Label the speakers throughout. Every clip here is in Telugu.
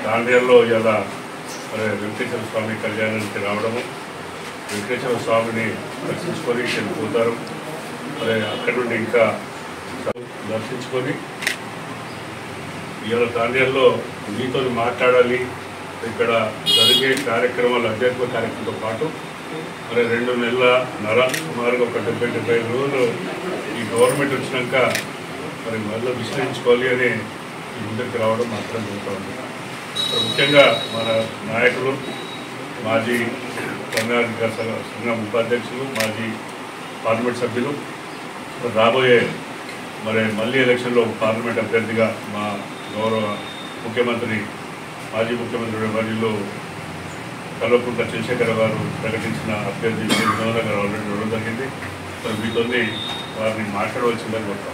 Speaker 1: తాండ్యాల్లో ఇలా మరి వెంకటేశ్వర స్వామి కళ్యాణానికి రావడము, వెంకటేశ్వర స్వామిని దర్శించుకొని వెళ్ళిపోతారు. మరి అక్కడి నుండి ఇంకా దర్శించుకొని ఇవాళ తాండ్యాల్లో మీతో మాట్లాడాలి, ఇక్కడ జరిగే కార్యక్రమాలు అధ్యాత్మిక కార్యక్రమంతో పాటు మరి 2 నెలల సుమారుగా ఒక 70-75 రోజులు ఈ గవర్నమెంట్ వచ్చినాక మరి మళ్ళీ విశ్లేషించుకోవాలి అని ముందుకు రావడం మాత్రం జరుగుతుంది. ముఖ్యంగా మన నాయకులు, మాజీ తెలంగాణ సంఘం ఉపాధ్యక్షులు, మాజీ పార్లమెంట్ సభ్యులు రాబోయే మరి మళ్ళీ ఎలక్షన్లో పార్లమెంట్ అభ్యర్థిగా మా గౌరవ ముఖ్యమంత్రి, మాజీ ముఖ్యమంత్రి వర్యులు కల్వకుంట్ల చంద్రశేఖర్ గారు ప్రకటించిన అభ్యర్థి వినోద గారు ఆల్రెడీ ఇవ్వడం జరిగింది. మరి మీతోని వారిని మాట్లాడవలసిందని కోరుతాం.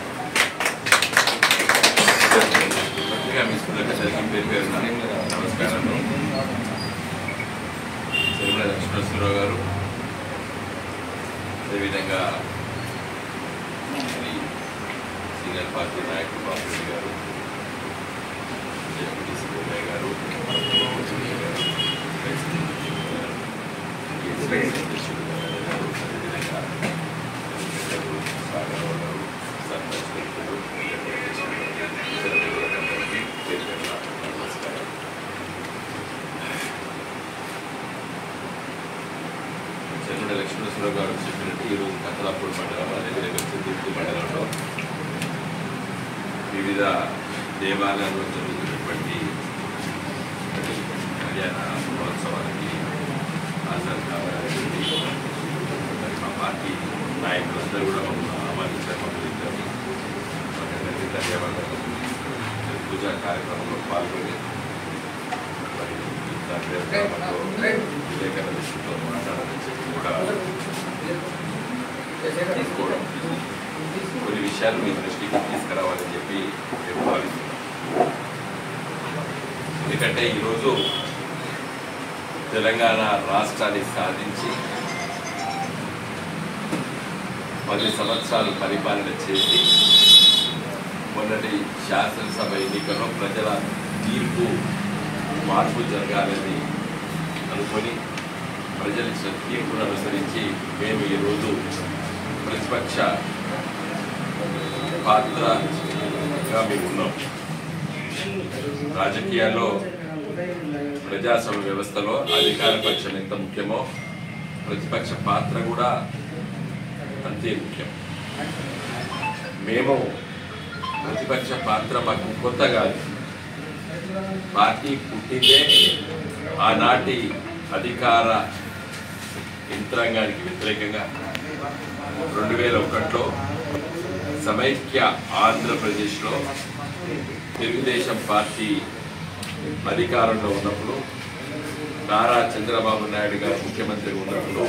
Speaker 2: నమస్కారం. చెరువుల లక్ష్మణరావు గారు, అదేవిధంగా సీనియర్ పార్టీ నాయకులు బాబురెడ్డి గారు, డిప్యూటీ సీఎం గారు, అదేవిధంగా సాగరావు గారు, సర్పంచ్ వ్యక్తులు, నమస్కారం. చెరువుల లక్ష్మణరావు గారు చెప్పినట్టు ఈరోజు కత్తలాపూడి మండలం, అదేవిధంగా చిత్తూరు మండలంలో వివిధ దేవాలయాల్లో జరుగుతున్నటువంటి కళ్యాణ మహోత్సవానికి హాజరు కావాలని మా పార్టీ నాయకులందరూ కూడా ఆహ్వానించారు. మమ్మల్ని ధన్యవాదాలు. పూజా కార్యక్రమంలో పాల్గొని మరి విలేకరుల దృష్టితో మాట్లాడాలని చెప్పి కూడా తీసుకోవడం, కొన్ని విషయాలు మీ దృష్టికి తీసుకురావాలని చెప్పి నేను భావిస్తున్నాను. ఎందుకంటే ఈరోజు తెలంగాణ రాష్ట్రాన్ని సాధించి 10 సంవత్సరాలు పరిపాలన చేసి మొన్నటి శాసనసభ ఎన్నికల్లో ప్రజల తీర్పు మార్పు జరగాలని అనుకొని ప్రజలు ఇచ్చిన తీర్పును అనుసరించి మేము ఈరోజు ప్రతిపక్ష పాత్రగా మేము ఉన్నాం. రాజకీయాల్లో ప్రజాస్వామ్య వ్యవస్థలో అధికార పక్షం ఎంత ముఖ్యమో ప్రతిపక్ష పాత్ర కూడా అంతే ముఖ్యం. మేము ప్రతిపక్ష పాత్ర మాకు కొత్త కాదు. పార్టీ పుట్టిందే ఆనాటి అధికార యంత్రాంగానికి వ్యతిరేకంగా 2001లో సమైక్య ఆంధ్రప్రదేశ్లో తెలుగుదేశం పార్టీ అధికారంలో ఉన్నప్పుడు, నారా చంద్రబాబు నాయుడు గారు ముఖ్యమంత్రి ఉన్నప్పుడు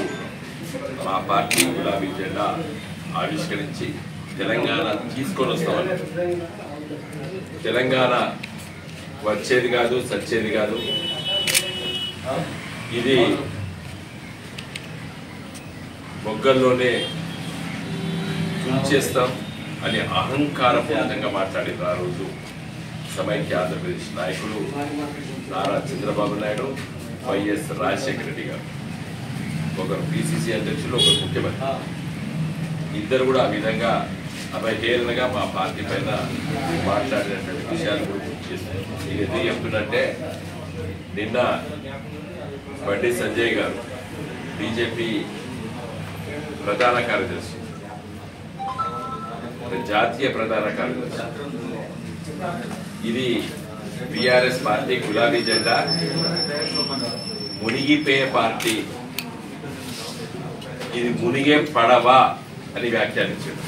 Speaker 2: మా పార్టీ గులాబీ జెండా ఆవిష్కరించి తెలంగాణ తీసుకొని వస్తామని. తెలంగాణ వచ్చేది కాదు, సచ్చేది కాదు, ఇది మొగ్గల్లోనే తుంచేస్తాం అని అహంకారపూరితంగా మాట్లాడింది ఆ రోజు సమైక్య ఆంధ్రప్రదేశ్ నాయకులు నారా చంద్రబాబు నాయుడు, వైఎస్ రాజశేఖర రెడ్డి గారు. ఒకరు పిసిసి అధ్యక్షులు, ఒకరు ముఖ్యమంత్రి. ఇద్దరు కూడా ఆ విధంగా అభయహేళనగా మా పార్టీ పైన మాట్లాడినటువంటి విషయాలు కూడా గుర్తు చేస్తారు. ఇది ఎందుకు చెప్తున్నట్టే, నిన్న బండి సంజయ్ గారు బీజేపీ ప్రధాన కార్యదర్శి, జాతీయ ప్రధాన కార్యదర్శి, ఇది బీఆర్ఎస్ పార్టీ గులాబీ జెండా మునిగిపోయే పార్టీ, ఇది మునిగే పడవ అని వ్యాఖ్యానించాడు.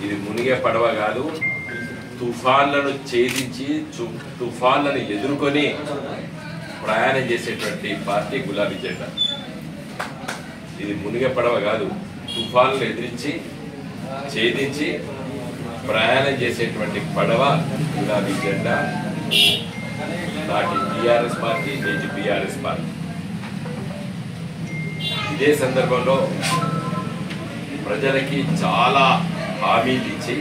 Speaker 2: ఇది మునిగే పడవ కాదు, తుఫాన్లను ఛేదించి తుఫాన్లను ఎదుర్కొని ప్రయాణం చేసేటువంటి పార్టీ గులాబీ జెండా. ఇది మునిగే పడవ కాదు, తుఫాన్లు ఎదిరించి ఛేదించి ప్రయాణం చేసేటువంటి పడవ గులాబీ జెండా. నాటి టీఆర్ఎస్ పార్టీ, నేటి బీఆర్ఎస్ పార్టీ. ఇదే సందర్భంలో ప్రజలకి చాలా హామీలు ఇచ్చి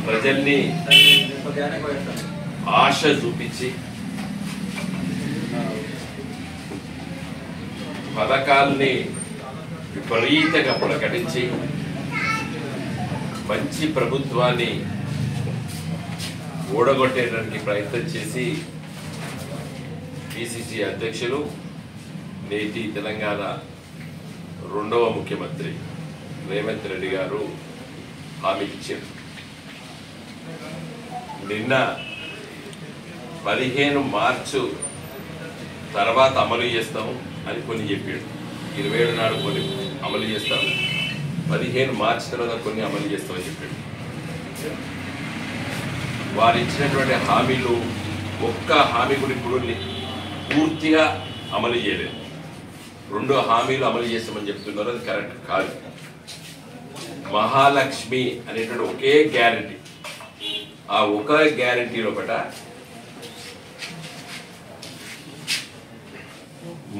Speaker 2: ప్రజల్ని ఆశ చూపించి పథకాల్ని విపరీతంగా ప్రకటించి మంచి ప్రభుత్వాన్ని ఓడగొట్టేయడానికి ప్రయత్నం చేసి పిసిసి అధ్యక్షులు నేటి తెలంగాణ రెండవ ముఖ్యమంత్రి రేవంత్ రెడ్డి గారు హామీ ఇచ్చారు. నిన్న 15 మార్చి తర్వాత అమలు చేస్తాం అని కొన్ని చెప్పాడు. 27 నాడు కొన్ని అమలు చేస్తాం, 15 మార్చి తర్వాత కొన్ని అమలు చేస్తామని చెప్పాడు. వారు ఇచ్చినటువంటి హామీలు ఒక్క హామీ కూడా ఇప్పుడు పూర్తిగా అమలు చేయలేదు. 2 హామీలు అమలు చేస్తామని చెప్తున్నారు, అది కరెక్ట్ కాదు. మహాలక్ష్మి అనేటువంటి ఒకే గ్యారంటీ, ఆ ఒక గ్యారంటీ లోపల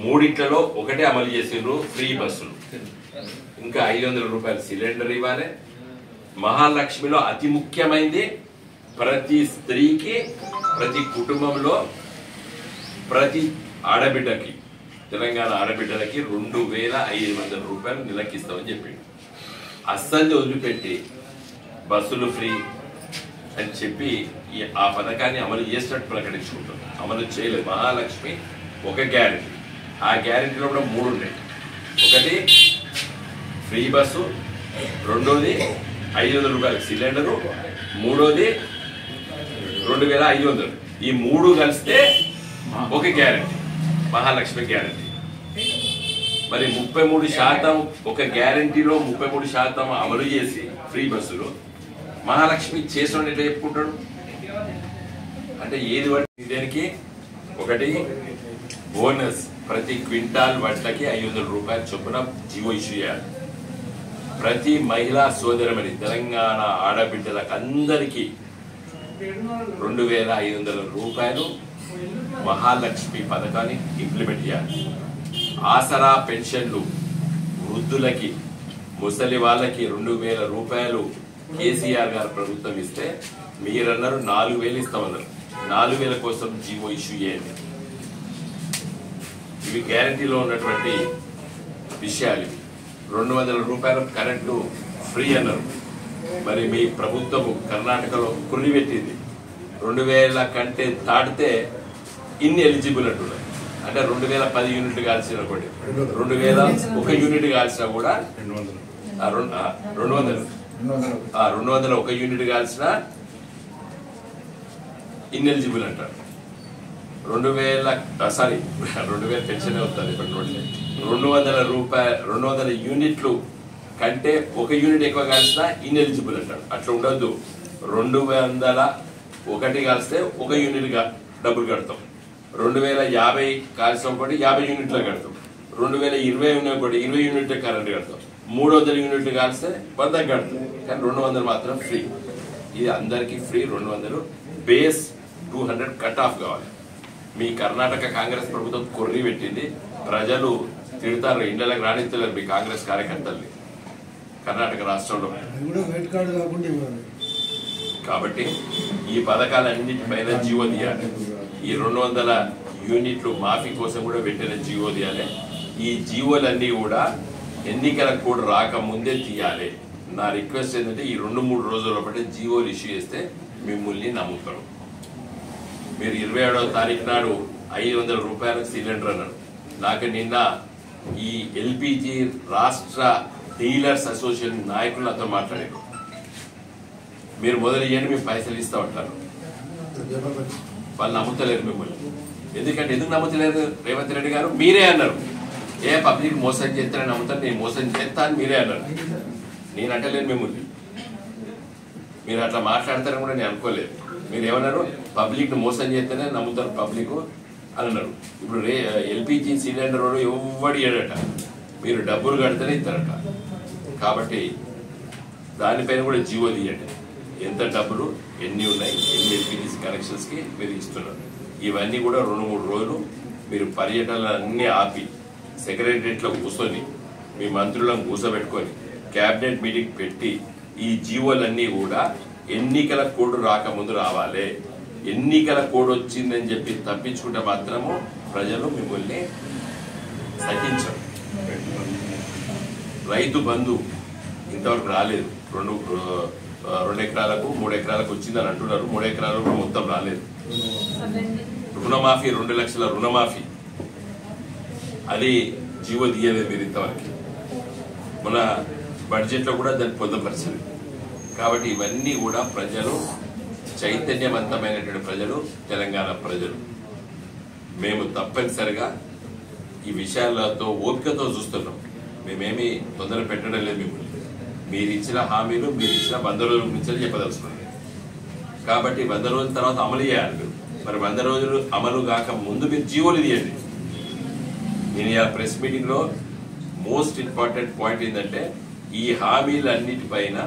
Speaker 2: 3 ఒకటే అమలు చేసిండ్రు, ఫ్రీ బస్సులు, ఇంకా 500 రూపాయలు సిలిండర్ ఇవ్వాలి. మహాలక్ష్మిలో అతి ముఖ్యమైనది ప్రతి స్త్రీకి, ప్రతి కుటుంబంలో, ప్రతి ఆడబిడ్డకి, తెలంగాణ ఆడబిడ్డలకి 2500 రూపాయలు నెలకిస్తామని చెప్పిండు. అస్సలు వదిలిపెట్టి బస్సులు ఫ్రీ అని చెప్పి ఆ పథకాన్ని అమలు చేసినట్టు ప్రకటించుకుంటాం. అమలు చేయలేదు. మహాలక్ష్మి ఒక గ్యారెంటీ, ఆ గ్యారెంటీలో కూడా 3 ఉన్నాయి. ఒకటి ఫ్రీ బస్సు, రెండోది 500 రూపాయల సిలిండరు, మూడోది 2500. ఈ 3 కలిస్తే ఒక గ్యారెంటీ, మహాలక్ష్మి గ్యారెంటీ. మరి 33% ఒక గ్యారెంటీలో 33% అమలు చేసి ఫ్రీ బస్సులు మహాలక్ష్మి చేసిన ఎట్లా చెప్పుకుంటాడు? అంటే ఏది దేనికి? ఒకటి బోనస్, ప్రతి క్వింటాల్ వడ్లకి 500 రూపాయల చొప్పున జీవో ఇష్యూ చేయాలి. ప్రతి మహిళా సోదరమని తెలంగాణ ఆడబిడ్డలకు అందరికీ 2500 రూపాయలు మహాలక్ష్మి పథకాన్ని ఇంప్లిమెంట్ చేయాలి. ఆసరా పెన్షన్లు వృద్ధులకి, ముసలి వాళ్ళకి 2000 రూపాయలు కేసీఆర్ గారు ప్రభుత్వం ఇస్తే మీరన్నారు 4000 ఇస్తామన్నారు. 4000 కోసం జీవో ఇష్యూ చేయండి. ఇవి గ్యారంటీలో ఉన్నటువంటి విషయాలు. 200 రూపాయల కరెంటు ఫ్రీ అన్నారు. మరి మీ ప్రభుత్వము కర్ణాటకలో కుర్రి పెట్టింది. 2000 కంటే దాటితే ఇన్ని ఎలిజిబుల్ అంటున్నారు. అంటే 2010 యూనిట్లు కాల్సిన ఒకటి, 2001 యూనిట్ కాల్సినా కూడా 200 ఒక యూనిట్ కాల్సిన ఇన్ఎలిజిబుల్ అంటారు. 2000 పెన్షన్ అవుతుంది. 200 రూపాయలు 200 యూనిట్లు కంటే ఒక యూనిట్ ఎక్కువ కాల్సినా ఇన్ఎలిజిబుల్ అంటారు. అట్లా ఉండద్దు. 201 కాల్స్తే ఒక యూనిట్ డబ్బులు కడతాం. 2050 కాల్సిన ఒకటి 50 యూనిట్లు కడతాం. 2020 ఉన్న ఒకటి 20 యూనిట్ల కరెంట్ కడతాం. 300 యూనిట్లు కాల్స్తే 100 కడతాం. కానీ 200 మాత్రం ఫ్రీ. ఇది అందరికీ ఫ్రీ. 200 బేస్ 200 కట్ ఆఫ్ కావాలి. మీ కర్ణాటక కాంగ్రెస్ ప్రభుత్వం కొర్రి పెట్టింది. ప్రజలు తిడతారు, ఇళ్లకు రాణిస్తలేరు మీ కాంగ్రెస్ కార్యకర్తల్ని కర్ణాటక రాష్ట్రంలో. కాబట్టి ఈ పథకాలన్నింటిపైన జీవో తీయాలి. ఈ 200 యూనిట్లు మాఫీ కోసం కూడా పెట్టిన జీవో తీయాలి. ఈ జీవోలన్నీ కూడా ఎన్నికల కోడ్ రాకముందే తీయాలి. నా రిక్వెస్ట్ ఏంటంటే ఈ 2-3 రోజుల పాటు జీవోలు ఇష్యూ చేస్తే మిమ్మల్ని నమ్ముతారు. మీరు 27వ తారీఖు నాడు 500 రూపాయలకు సిలిండర్ అన్నారు. నాకు నిన్న ఈ ఎల్పిజి రాష్ట్ర డీలర్స్ అసోసియేషన్ నాయకులతో మాట్లాడారు. మీరు మొదలు చేయండి, మేము పైసలు ఇస్తా ఉంటారు. వాళ్ళు నమ్ముతలేరు మిమ్మల్ని. ఎందుకు నమ్ముతలేరు? రేవంత్ రెడ్డి గారు మీరే అన్నారు, ఏ పబ్లిక్ మోసం చేస్తారని నమ్ముతారు, నేను మోసం చేస్తా అని మీరే అన్నారు. నేను అంటలేను మిమ్మల్ని. మీరు అట్లా మాట్లాడతారని కూడా నేను అనుకోలేదు. మీరు ఏమన్నారు? పబ్లిక్ మోసం చేస్తేనే నమ్ముతారు పబ్లిక్ అని అన్నారు. ఇప్పుడు ఎల్పిజి సిలిండర్ ఎవడు ఇయ్యడట, మీరు డబ్బులు కడితేనే ఇస్తారట. కాబట్టి దానిపైన కూడా జీవో తీయండి. ఎంత డబ్బులు ఎన్ని ఉన్నాయి, ఎన్ని ఎల్పిజి కనెక్షన్స్కి మీరు ఇస్తున్నారు. ఇవన్నీ కూడా 2-3 రోజులు మీరు పర్యటనలు అన్నీ ఆపి సెక్రటరియట్లో కూర్చొని మీ మంత్రులను కూర్చోబెట్టుకొని క్యాబినెట్ మీటింగ్ పెట్టి ఈ జీవోలన్నీ కూడా ఎన్నికల కోడ్ రాకముందు రావాలి. ఎన్నికల కోడ్ వచ్చిందని చెప్పి తప్పించుకుంటే మాత్రము ప్రజలు మిమ్మల్ని సహించరు. రైతు బంధు ఇంతవరకు రాలేదు. 2 ఎకరాలకు 3 ఎకరాలకు వచ్చిందని అంటున్నారు. 3 ఎకరాలకు మొత్తం రాలేదు. రుణమాఫీ 2 లక్షల రుణమాఫీ అది జీవో తీయలేదు మీరు ఇంతవరకు. మన బడ్జెట్లో కూడా దాన్ని పొందపరిచింది. కాబట్టి ఇవన్నీ కూడా ప్రజలు చైతన్యవంతమైనటువంటి ప్రజలు, తెలంగాణ ప్రజలు. మేము తప్పనిసరిగా ఈ విషయాలతో ఓపికతో చూస్తున్నాం. మేమేమి తొందర పెట్టడం లేదు. మిమ్మల్ని మీరు ఇచ్చిన హామీలు, మీరు ఇచ్చిన 100 రోజుల నుంచి చెప్పదలుచుకున్నాం. కాబట్టి 100 రోజుల తర్వాత అమలు చేయాలి మీరు. మరి 100 రోజులు అమలు కాక ముందు మీరు జీవోలు తీయండి. నేను ఇలా ప్రెస్ మీటింగ్ లో మోస్ట్ ఇంపార్టెంట్ పాయింట్ ఏంటంటే ఈ హామీలన్నిటిపైన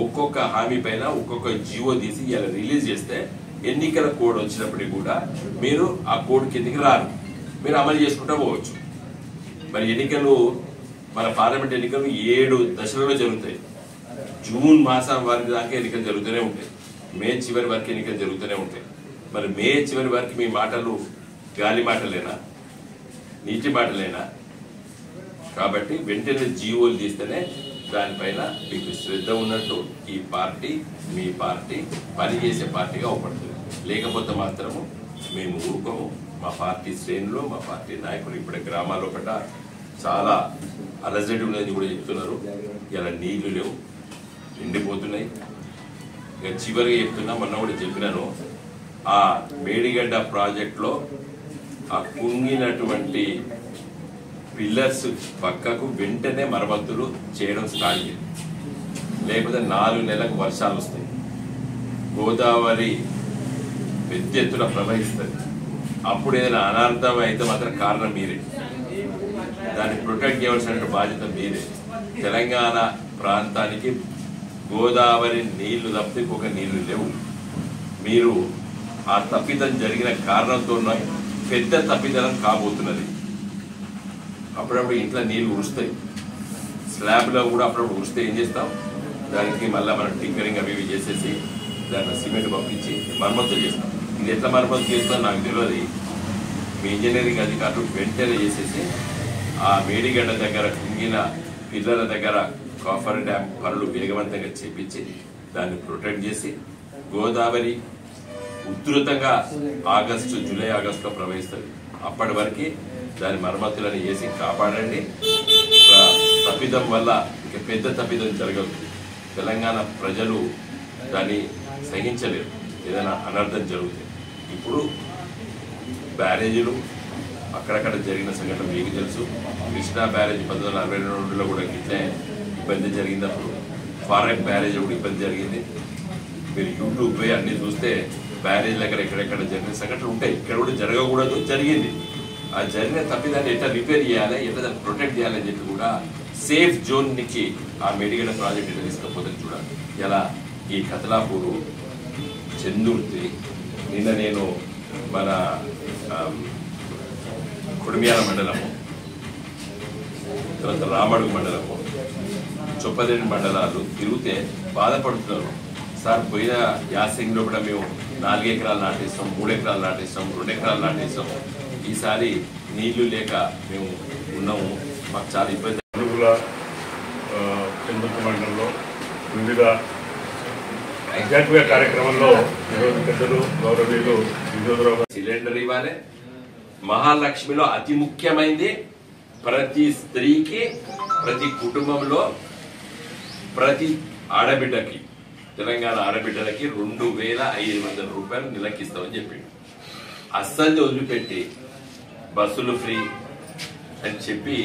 Speaker 2: ఒక్కొక్క హామీ పైన ఒక్కొక్క జీవో తీసి ఇలా రిలీజ్ చేస్తే ఎన్నికల కోడ్ వచ్చినప్పటికీ కూడా మీరు ఆ కోడ్ కిందకి రారు, మీరు అమలు చేసుకుంటూ పోవచ్చు. మరి ఎన్నికలు, మన పార్లమెంట్ ఎన్నికలు 7 దశలలో జరుగుతాయి. జూన్ మాసం వరకు దాకా ఎన్నికలు జరుగుతూనే ఉంటాయి. మే చివరి వరకు ఎన్నికలు జరుగుతూనే ఉంటాయి. మరి మే చివరి వరకు మీ మాటలు గాలి మాటలేనా, నీటి మాటలేనా? కాబట్టి వెంటనే జీవోలు తీస్తేనే దానిపైన మీకు శ్రద్ధ ఉన్నట్టు ఈ పార్టీ, మీ పార్టీ పనిచేసే పార్టీగా అవపడుతుంది. లేకపోతే మాత్రము మేము ఊరుకోము. మా పార్టీ శ్రేణులు, మా పార్టీ నాయకులు ఇప్పుడే గ్రామాల్లో పట్ల చాలా అలజడి ఉన్నది కూడా చెప్తున్నారు. ఇలా నీళ్లు లేవు, ఎండిపోతున్నాయి. ఇక చివరిగా చెప్తున్నా, మొన్న కూడా చెప్పినాను, ఆ మేడిగడ్డ ప్రాజెక్టులో ఆ కుంగినటువంటి పిల్లర్స్ పక్కకు వెంటనే మరమ్మతులు చేయడం స్టార్ట్ చేయాలి. లేకపోతే 4 నెలలకు వర్షాలు వస్తాయి, గోదావరి పెద్ద ఎత్తున ప్రవహిస్తుంది. అప్పుడు ఏదైనా అనార్థం అయితే మాత్రం కారణం మీరే. దాన్ని ప్రొటెక్ట్ చేయవలసిన బాధ్యత మీరే. తెలంగాణ ప్రాంతానికి గోదావరి నీళ్లు తప్పితే ఒక నీళ్లు లేవు. మీరు ఆ తప్పిదం జరిగిన కారణంతో పెద్ద తప్పిదనం కాబోతున్నది. అప్పుడప్పుడు ఇంట్లో నీళ్లు ఉరుస్తాయి, స్లాబ్లో కూడా అప్పుడప్పుడు ఉరిస్తే ఏం చేస్తాం, దానికి మళ్ళీ మనం టింకరింగ్ అవి ఇవి చేసేసి దాన్ని సిమెంట్ పంపించి మరమ్మతులు చేస్తాం. ఇది ఎట్లా మరమ్మతు చేస్తాం నాకు తెలియదు. మీ ఇంజనీరింగ్ అధికారులు వెంటనే చేసేసి ఆ మేడిగడ్డ దగ్గర కుంగిన పిల్లల దగ్గర కాఫర్ డ్యామ్ పనులు వేగవంతంగా చేపించి దాన్ని ప్రొటెక్ట్ చేసి గోదావరి ఉధృతంగా జూలై ఆగస్టులో ప్రవహిస్తుంది. అప్పటి వరకు దాని మరమ్మతులను చేసి కాపాడండి. తప్పిదం వల్ల ఇక పెద్ద తప్పిదం జరగదు. తెలంగాణ ప్రజలు దాన్ని సహించలేరు, ఏదైనా అనర్థం జరుగుతుంది. ఇప్పుడు బ్యారేజీలు అక్కడక్కడ జరిగిన సంఘటన మీకు తెలుసు. కృష్ణా బ్యారేజ్ 1962లో కూడా ఇట్లే ఇబ్బంది జరిగినప్పుడు, ఫారెక్ బ్యారేజ్ కూడా ఇబ్బంది జరిగింది. మీరు యూట్యూబ్ పోయి అన్ని చూస్తే బ్యారేజ్ దగ్గర ఎక్కడెక్కడ జరిగిన సంఘటనలు ఉంటాయి. ఇక్కడ కూడా జరగకూడదు, జరిగింది. ఆ జరిగిన తప్పిదాన్ని ఎట్లా రిపేర్ చేయాలి, ఎట్లా దాన్ని ప్రొటెక్ట్ చేయాలని చెప్పి కూడా సేఫ్ జోన్ నుంచి ఆ మేడిగడ్డ ప్రాజెక్ట్ ఎట్లా తీసుకపోతే చూడాలి. ఇలా ఈ కతలాపూరు, చందుర్తి, నిన్న నేను మన కొడిమియాల మండలము, తర్వాత రామడుగు మండలము, చొప్పదేని మండలాలు తిరిగితే బాధపడుతున్నారు. సార్ పోయిన యాసంగిలో కూడా మేము 4 ఎకరాలు నాటేస్తాం, 3 ఎకరాలు నాటేస్తాం, 2 ఎకరాలు నాటేస్తాం. ఈసారి నీళ్లు లేక మేము ఉన్నాము, మాకు చాలా ఇబ్బంది.
Speaker 1: చంద్రుల మండలంలో వివిధ ఆధ్యాత్మిక కార్యక్రమంలో ఈరోజు పెద్దలు గౌరవనీయులు
Speaker 2: సిలిండర్ ఇవ్వాలి. మహాలక్ష్మిలో అతి ముఖ్యమైనది ప్రతి స్త్రీకి, ప్రతి కుటుంబంలో, ప్రతి ఆడబిడ్డకి, తెలంగాణ ఆడబిడ్డలకి 2500 రూపాయలు నెలకిస్తామని చెప్పిండు. అస్సలు వదిలిపెట్టి బస్సులు ఫ్రీ అని చెప్పి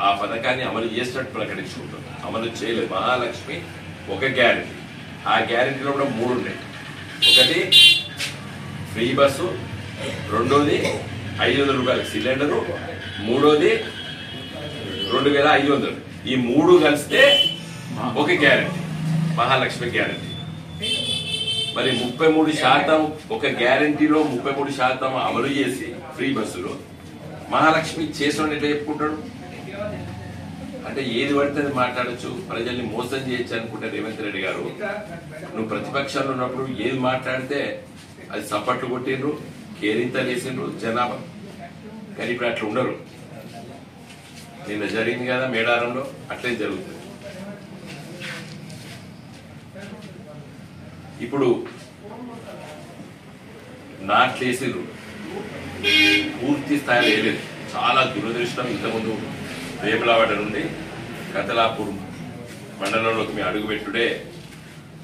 Speaker 2: ఆ పథకాన్ని అమలు చేసినట్టు ప్రకటించుకుంటాం. అమలు చేయలేదు. మహాలక్ష్మి ఒక గ్యారెంటీ, ఆ గ్యారెంటీలో కూడా 3 ఉన్నాయి. ఒకటి ఫ్రీ బస్సు, రెండోది 500 రూపాయల సిలిండరు, మూడోది 2500. ఈ 3 కలిస్తే ఒక గ్యారెంటీ, మహాలక్ష్మి గ్యారెంటీ. మరి 33% ఒక గ్యారెంటీలో 33% అమలు చేసి ఫ్రీ బస్సులో మహాలక్ష్మి చేసిన ఎట్లా చెప్పుకుంటాడు? అంటే ఏది పడితే అది మాట్లాడచ్చు, ప్రజల్ని మోసం చేయొచ్చు అనుకుంటే రేవంత్ రెడ్డి గారు. నువ్వు ప్రతిపక్షంలో ఉన్నప్పుడు ఏది మాట్లాడితే అది సప్పట్లు కొట్టిండ్రు, కేరింతలు వేసిండ్రు జనాభా. కానీ ఇప్పుడు అట్లా ఉండరు. నిన్న జరిగింది కదా మేడారంలో, అట్లే జరుగుతుంది. ఇప్పుడు నాట్లేసిండ్రు, పూర్తి స్థాయిలో వేయలేదు. చాలా దురదృష్టం. ఇంతకుముందు వేములవాడ నుండి కతలాపూర్ మండలంలోకి మేము అడుగుపెట్టుడే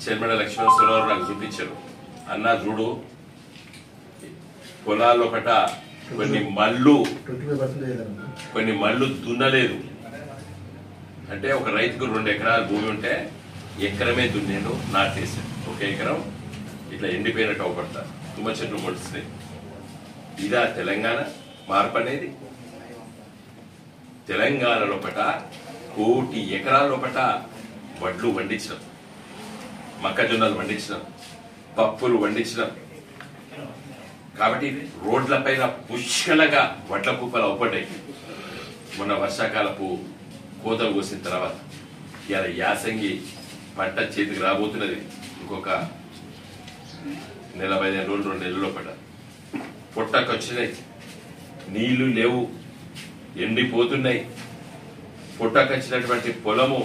Speaker 2: చెర్మడ లక్ష్మణేశ్వరరావు నాకు చూపించారు. అన్నా చూడు, పొలాల్లో ఒకట కొన్ని మళ్ళు దున్నలేదు. అంటే ఒక రైతుకు 2 ఎకరాల భూమి ఉంటే ఎకరమే దున్నేడు, నాటేసాడు. 1 ఎకరం ఇట్లా ఎండిపోయినట్టు అవపడతారు, తుమ్మ చెట్లు మొలిసినాయి. ఇదా తెలంగాణ మార్పు అనేది? తెలంగాణ లోపట 1 కోటి ఎకరాల లోపట వడ్లు వండించినాం, మొక్కజొన్నలు వండించినాం, పప్పులు వండించినాం. కాబట్టి రోడ్ల పైన పుష్కలంగా వడ్ల కుప్పలు అవపడ్డాయి. మొన్న వర్షాకాలపు కోతలు కోసిన తర్వాత ఇలా యాసంగి పంట చేతికి రాబోతున్నది. ఇంకొక నెల 15 రోజులు 2 నెలల లోపల పొట్టకొచ్చినాయి, నీళ్లు లేవు, ఎండిపోతున్నాయి. పొట్టకొచ్చినటువంటి పొలము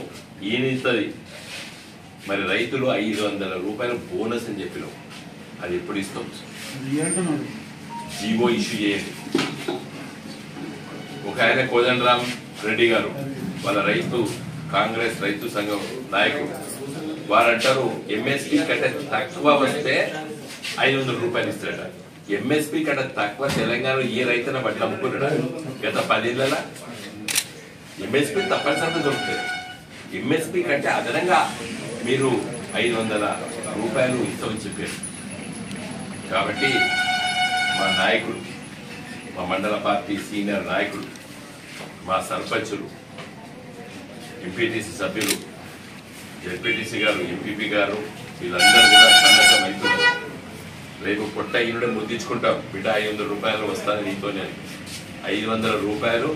Speaker 2: ఈనిస్తుంది. మరి రైతులు 500 రూపాయలు బోనస్ అని చెప్పినాం. అది ఎప్పుడు ఇస్తాం? జీవో ఇష్యూ చేయండి. ఒక ఆయన కోదండరామ్ రెడ్డి గారు, వాళ్ళ కాంగ్రెస్ రైతు సంఘం నాయకుడు, వారంటారు ఎంఎస్పీ కంటే తక్కువ వస్తే 500 రూపాయలు ఇస్తారట. ఎంఎస్పీ కంటే తక్కువ తెలంగాణలో ఏ రైతున బట్టలు అమ్ముకున్నాడా? గత 10 ఏళ్ళ ఎంఎస్పీ తప్పనిసరిగా దొరుకుతుంది. ఎంఎస్పీ కంటే అదనంగా మీరు 500 రూపాయలు ఇస్తామని చెప్పారు. కాబట్టి మా నాయకుడు, మా మండల పార్టీ సీనియర్ నాయకుడు, మా సర్పంచులు, ఎంపీటీసీ సభ్యులు, జెడ్పీటీసీ గారు, ఎంపీపీ గారు, వీళ్ళందరూ కూడా సన్నద్ధం అవుతున్నారు. రేపు పొట్ట ఇల్లుడే ముద్దించుకుంటాం. బిడ్డ 500 రూపాయలు వస్తాను నీతోనే. 500 రూపాయలు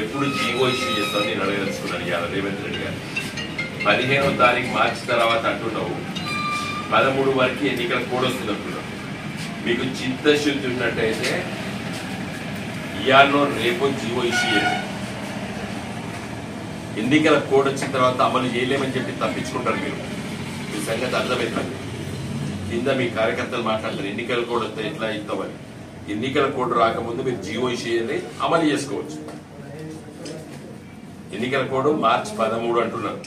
Speaker 2: ఎప్పుడు జీవో ఇష్యూ చేస్తామని నేను అడగదలుచుకున్నాను. ఇవాళ రేవంత్ రెడ్డి గారు 15వ తారీఖు మార్చి తర్వాత అంటున్నావు, 13 వరకు ఎన్నికల కోడ్ వస్తుంది అంటున్నావు. మీకు చిత్తశుద్ధి ఉన్నట్టయితే ఇవాళ రేపు జీవో ఇష్యూ చేయండి. ఎన్నికల కోడ్ వచ్చిన తర్వాత అమలు చేయలేమని చెప్పి తప్పించుకుంటారు మీరు. మీ సంగతి అర్థమవుతుంది. కింద మీ కార్యకర్తలు మాట్లాడతారు, ఎన్నికల కోడ్ వస్తే ఎట్లా ఇస్తామని. ఎన్నికల కోడ్ రాకముందు మీరు జీవో ఇష్యూ చేయండి, అమలు చేసుకోవచ్చు. ఎన్నికల కోడ్ మార్చి 13 అంటున్నారు.